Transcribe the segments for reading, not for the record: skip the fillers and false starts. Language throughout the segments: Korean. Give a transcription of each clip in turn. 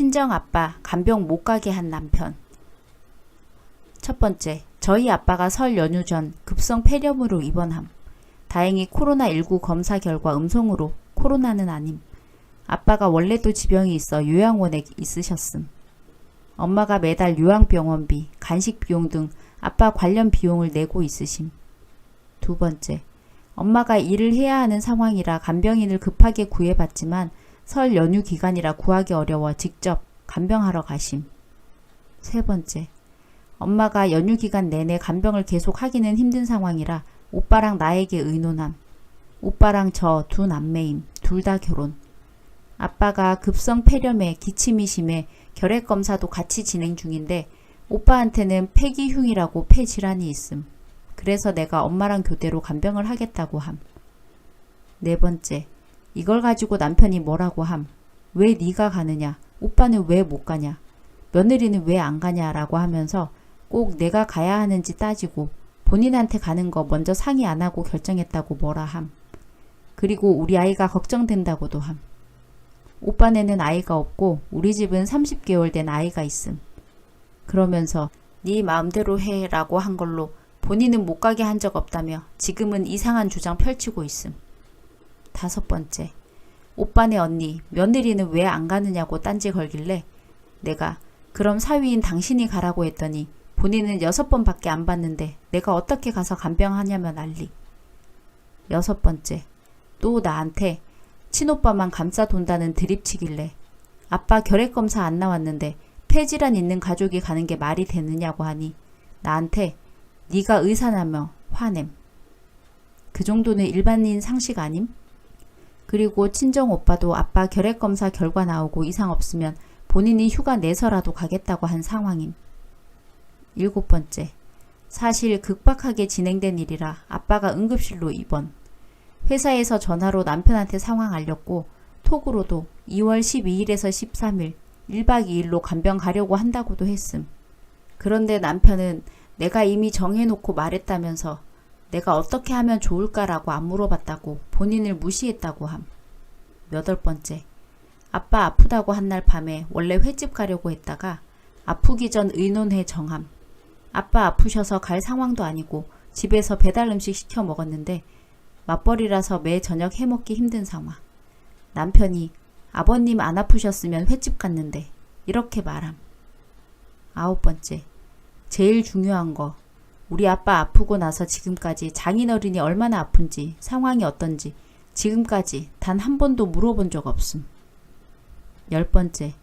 친정 아빠 간병 못 가게 한 남편. 첫 번째, 저희 아빠가 설 연휴 전 급성 폐렴으로 입원함. 다행히 코로나19 검사 결과 음성으로 코로나는 아님. 아빠가 원래도 지병이 있어 요양원에 있으셨음. 엄마가 매달 요양병원비, 간식 비용 등 아빠 관련 비용을 내고 있으심. 두 번째, 엄마가 일을 해야 하는 상황이라 간병인을 급하게 구해봤지만 설 연휴 기간이라 구하기 어려워 직접 간병하러 가심. 세 번째, 엄마가 연휴 기간 내내 간병을 계속 하기는 힘든 상황이라 오빠랑 나에게 의논함. 오빠랑 저 두 남매임. 둘 다 결혼. 아빠가 급성 폐렴에 기침이 심해 결핵검사도 같이 진행 중인데 오빠한테는 폐기흉이라고 폐질환이 있음. 그래서 내가 엄마랑 교대로 간병을 하겠다고 함. 네 번째, 이걸 가지고 남편이 뭐라고 함. 왜 네가 가느냐? 오빠는 왜 못 가냐? 며느리는 왜 안 가냐? 라고 하면서 꼭 내가 가야 하는지 따지고 본인한테 가는 거 먼저 상의 안 하고 결정했다고 뭐라 함. 그리고 우리 아이가 걱정된다고도 함. 오빠네는 아이가 없고 우리 집은 30개월 된 아이가 있음. 그러면서 네 마음대로 해 라고 한 걸로 본인은 못 가게 한 적 없다며 지금은 이상한 주장 펼치고 있음. 다섯 번째, 오빠네 언니 며느리는 왜 안 가느냐고 딴지 걸길래 내가 그럼 사위인 당신이 가라고 했더니 본인은 6번밖에 안 봤는데 내가 어떻게 가서 간병하냐며 난리. 여섯 번째, 또 나한테 친오빠만 감싸 돈다는 드립치길래 아빠 결핵검사 안 나왔는데 폐질환 있는 가족이 가는 게 말이 되느냐고 하니 나한테 네가 의사라며 화냄. 그 정도는 일반인 상식 아님? 그리고 친정오빠도 아빠 결핵검사 결과 나오고 이상 없으면 본인이 휴가 내서라도 가겠다고 한 상황임. 일곱 번째, 사실 극박하게 진행된 일이라 아빠가 응급실로 입원. 회사에서 전화로 남편한테 상황 알렸고 톡으로도 2월 12일에서 13일 1박 2일로 간병 가려고 한다고도 했음. 그런데 남편은 내가 이미 정해놓고 말했다면서 내가 어떻게 하면 좋을까라고 안 물어봤다고 본인을 무시했다고 함. 여덟 번째, 아빠 아프다고 한 날 밤에 원래 횟집 가려고 했다가 아프기 전 의논해 정함. 아빠 아프셔서 갈 상황도 아니고 집에서 배달 음식 시켜 먹었는데 맞벌이라서 매 저녁 해먹기 힘든 상황. 남편이 아버님 안 아프셨으면 횟집 갔는데 이렇게 말함. 아홉 번째, 제일 중요한 거, 우리 아빠 아프고 나서 지금까지 장인어른이 얼마나 아픈지 상황이 어떤지 지금까지 단 한 번도 물어본 적 없음. 열 번째,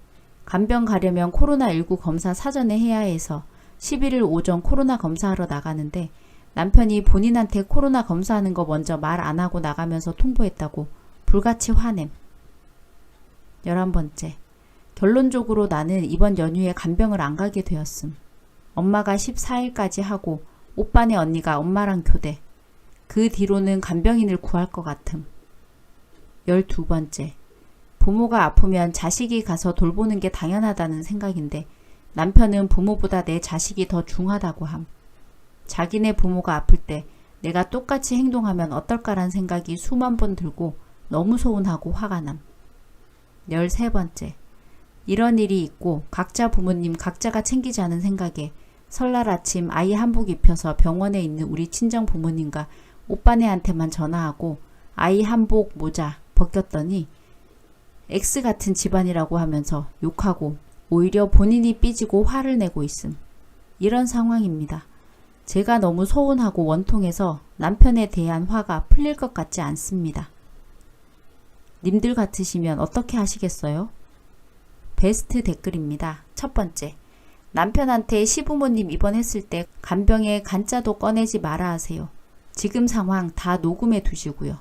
간병 가려면 코로나19 검사 사전에 해야 해서 11일 오전 코로나 검사하러 나가는데 남편이 본인한테 코로나 검사하는 거 먼저 말 안 하고 나가면서 통보했다고 불같이 화냄. 11번째, 결론적으로 나는 이번 연휴에 간병을 안 가게 되었음. 엄마가 14일까지 하고 오빠네 언니가 엄마랑 교대. 그 뒤로는 간병인을 구할 것 같음. 12번째, 부모가 아프면 자식이 가서 돌보는 게 당연하다는 생각인데 남편은 부모보다 내 자식이 더 중하다고 함. 자기네 부모가 아플 때 내가 똑같이 행동하면 어떨까란 생각이 수만 번 들고 너무 서운하고 화가 남. 13번째, 이런 일이 있고 각자 부모님 각자가 챙기자는 생각에 설날 아침 아이 한복 입혀서 병원에 있는 우리 친정 부모님과 오빠네한테만 전화하고 아이 한복 모자 벗겼더니 X 같은 집안이라고 하면서 욕하고 오히려 본인이 삐지고 화를 내고 있음. 이런 상황입니다. 제가 너무 서운하고 원통해서 남편에 대한 화가 풀릴 것 같지 않습니다. 님들 같으시면 어떻게 하시겠어요? 베스트 댓글입니다. 첫 번째, 남편한테 시부모님 입원했을 때 간병에 간짜도 꺼내지 마라 하세요. 지금 상황 다 녹음해 두시고요.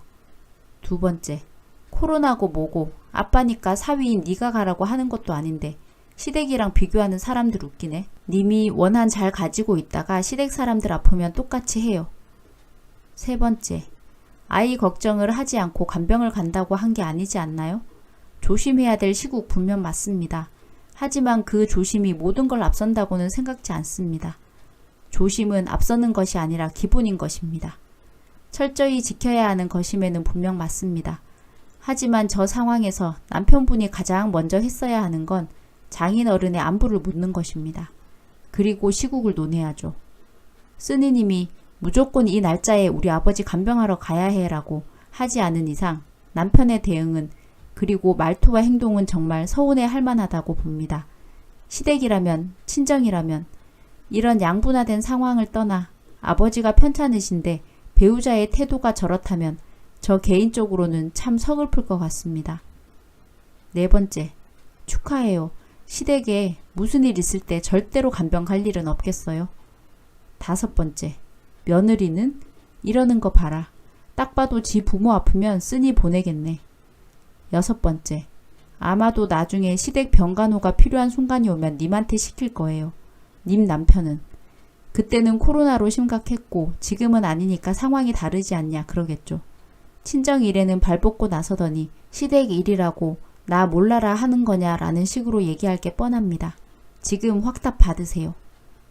두 번째, 코로나고 뭐고 아빠니까 사위인 네가 가라고 하는 것도 아닌데 시댁이랑 비교하는 사람들 웃기네. 님이 원한 잘 가지고 있다가 시댁 사람들 아프면 똑같이 해요. 세 번째, 아이 걱정을 하지 않고 간병을 간다고 한 게 아니지 않나요? 조심해야 될 시국 분명 맞습니다. 하지만 그 조심이 모든 걸 앞선다고는 생각지 않습니다. 조심은 앞서는 것이 아니라 기본인 것입니다. 철저히 지켜야 하는 것임에는 분명 맞습니다. 하지만 저 상황에서 남편분이 가장 먼저 했어야 하는 건 장인어른의 안부를 묻는 것입니다. 그리고 시국을 논해야죠. 쓰니님이 무조건 이 날짜에 우리 아버지 간병하러 가야 해라고 하지 않은 이상 남편의 대응은 그리고 말투와 행동은 정말 서운해 할 만하다고 봅니다. 시댁이라면, 친정이라면 이런 양분화된 상황을 떠나 아버지가 편찮으신데 배우자의 태도가 저렇다면 저 개인적으로는 참 서글플 것 같습니다. 네 번째, 축하해요. 시댁에 무슨 일 있을 때 절대로 간병 갈 일은 없겠어요. 다섯 번째, 며느리는 이러는 거 봐라. 딱 봐도 지 부모 아프면 쓰니 보내겠네. 여섯 번째, 아마도 나중에 시댁 병간호가 필요한 순간이 오면 님한테 시킬 거예요. 님 남편은. 그때는 코로나로 심각했고 지금은 아니니까 상황이 다르지 않냐 그러겠죠. 친정 일에는 발벗고 나서더니 시댁 일이라고 나 몰라라 하는 거냐라는 식으로 얘기할 게 뻔합니다. 지금 확답 받으세요.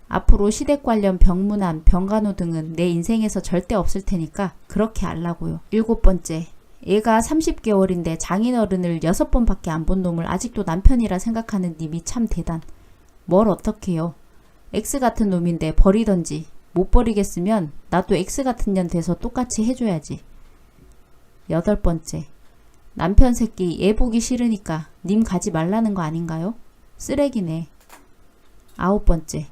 앞으로 시댁 관련 병문안, 병간호 등은 내 인생에서 절대 없을 테니까 그렇게 알라고요. 일곱 번째, 애가 30개월인데 장인어른을 6번밖에 안 본 놈을 아직도 남편이라 생각하는 님이 참 대단. 뭘 어떡해요. X 같은 놈인데 버리던지 못 버리겠으면 나도 X 같은 년 돼서 똑같이 해줘야지. 여덟 번째, 남편 새끼 애 보기 싫으니까 님 가지 말라는 거 아닌가요? 쓰레기네. 아홉 번째,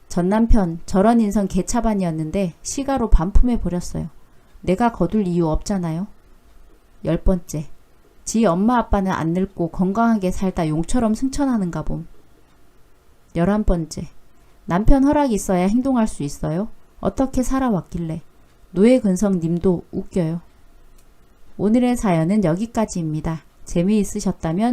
전 남편 저런 인성 개차반이었는데 시가로 반품해 버렸어요. 내가 거둘 이유 없잖아요. 열 번째, 지 엄마 아빠는 안 늙고 건강하게 살다 용처럼 승천하는가 봄. 11번째, 남편 허락이 있어야 행동할 수 있어요? 어떻게 살아왔길래. 노예근성 님도 웃겨요. 오늘의 사연은 여기까지입니다. 재미있으셨다면